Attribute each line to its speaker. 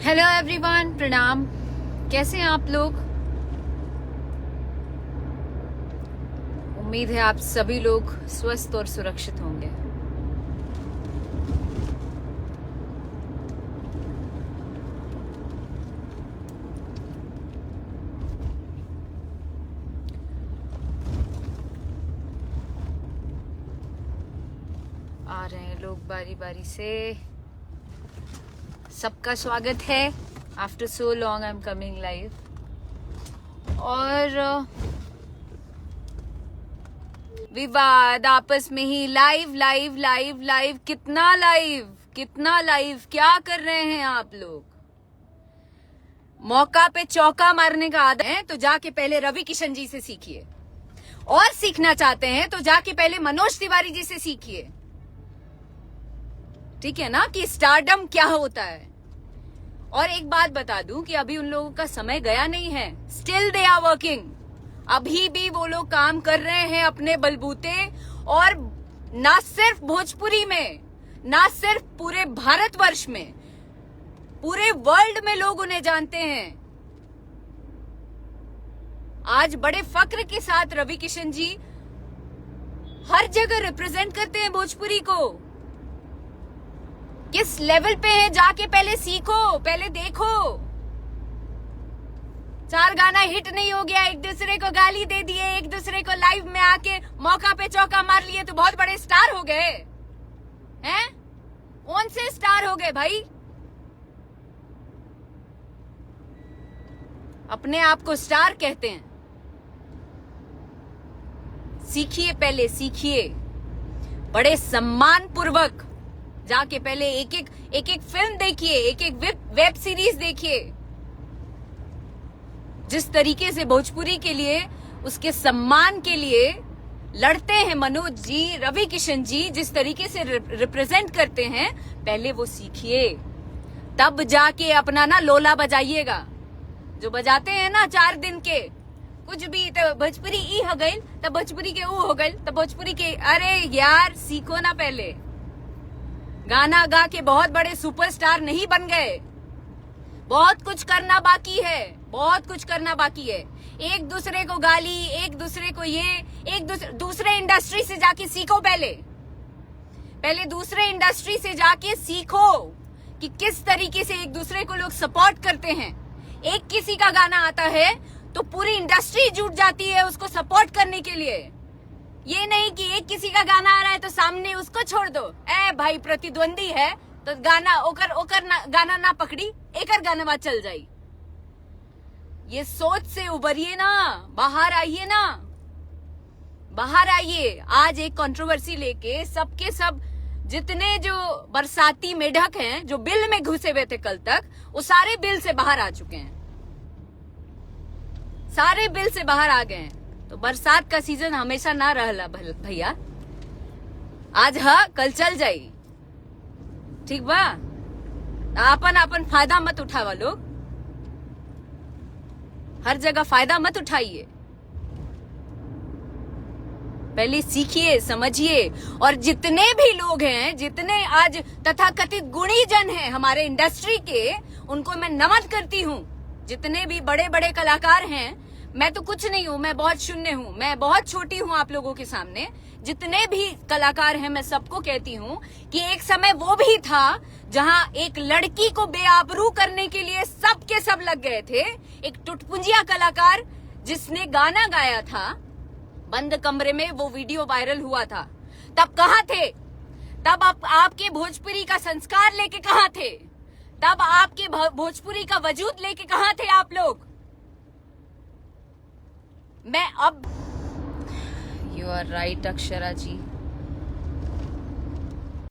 Speaker 1: Hello everyone, प्रणाम। कैसे हैं आप लोग? उम्मीद है आप सभी लोग स्वस्थ और सुरक्षित होंगे। आ रहे हैं लोग बारी बारी से। सबका स्वागत है। After so long I am coming live. और विवाद आपस में ही लाइव लाइव लाइव लाइव। कितना लाइव क्या कर रहे हैं आप लोग? मौका पे चौका मारने का आदत है तो जाके पहले रवि किशन जी से सीखिए, और सीखना चाहते हैं तो जाके पहले मनोज तिवारी जी से सीखिए। ठीक है ना, कि स्टारडम क्या होता है। और एक बात बता दूं कि अभी उन लोगों का समय गया नहीं है। Still they are working. अभी भी वो लोग काम कर रहे हैं अपने बलबूते। और ना सिर्फ भोजपुरी में, ना सिर्फ पूरे भारतवर्ष में, पूरे वर्ल्ड में लोग उन्हें जानते हैं। आज बड़े फक्र के साथ रवि किशन जी हर जगह रिप्रेजेंट करते हैं भोजपुरी को। किस लेवल पे है जाके पहले सीखो, पहले देखो। 4 गाना हिट नहीं हो गया, एक दूसरे को गाली दे दिए, एक दूसरे को लाइव में आके मौका पे चौका मार लिए तो बहुत बड़े स्टार हो गए हैं? कौन से स्टार हो गए भाई? अपने आप को स्टार कहते हैं। सीखिए, पहले सीखिए। बड़े सम्मान पूर्वक जाके पहले एक एक फिल्म देखिए, एक एक वेब सीरीज देखिए। जिस तरीके से भोजपुरी के लिए, उसके सम्मान के लिए लड़ते हैं मनोज जी, रवि किशन जी, जिस तरीके से रिप्रेजेंट करते हैं, पहले वो सीखिए। तब जाके अपना ना लोला बजाइएगा। जो बजाते हैं ना 4 दिन के कुछ भी, तो भोजपुरी ई हो गई, तब भोजपुरी के ऊ हो गई, तब भोजपुरी के। अरे यार, सीखो ना पहले। गाना गा के बहुत बड़े सुपरस्टार नहीं बन गए। बहुत कुछ करना बाकी है, बहुत कुछ करना बाकी है। एक दूसरे को गाली, एक दूसरे को ये, एक दूसरे इंडस्ट्री से जाके सीखो। पहले दूसरे इंडस्ट्री से जाके सीखो कि किस तरीके से एक दूसरे को लोग सपोर्ट करते हैं। एक किसी का गाना आता है तो पूरी इंडस्ट्री जुट जाती है उसको सपोर्ट करने के लिए। ये नहीं कि एक किसी का गाना आ रहा है तो सामने उसको छोड़ दो। ए भाई, प्रतिद्वंदी है तो गाना ओकर गाना ना पकड़ी, एकर गाना बाद चल जाई। ये सोच से उबरिए ना, बाहर आइए ना, बाहर आइए। आज एक कंट्रोवर्सी लेके सबके सब जितने जो बरसाती मेढक हैं, जो बिल में घुसे हुए थे कल तक, वो सारे बिल से बाहर आ चुके हैं। सारे बिल से बाहर आ गए हैं। तो बरसात का सीजन हमेशा ना रहला भैया। आज कल चल जाई। ठीक बा? अपन फायदा मत उठावा लोग। हर जगह फायदा मत उठाइए। पहले सीखिए, समझिए। और जितने भी लोग हैं, जितने आज तथाकथित गुणी जन हैं हमारे इंडस्ट्री के, उनको मैं नमन करती हूँ। जितने भी बड़े बड़े कलाकार हैं, मैं तो कुछ नहीं हूँ, मैं बहुत शून्य हूँ, मैं बहुत छोटी हूँ आप लोगों के सामने। जितने भी कलाकार हैं, मैं सबको कहती हूँ कि एक समय वो भी था जहाँ एक लड़की को बेआबरू करने के लिए सब के सब लग गए थे। एक टुटपुंजिया कलाकार जिसने गाना गाया था बंद कमरे में, वो वीडियो वायरल हुआ था। तब कहाँ थे? तब आपके भोजपुरी का संस्कार लेके कहाँ थे? तब आपके भोजपुरी का वजूद लेके कहाँ थे आप लोग? मैं अब you are right Akshara ji.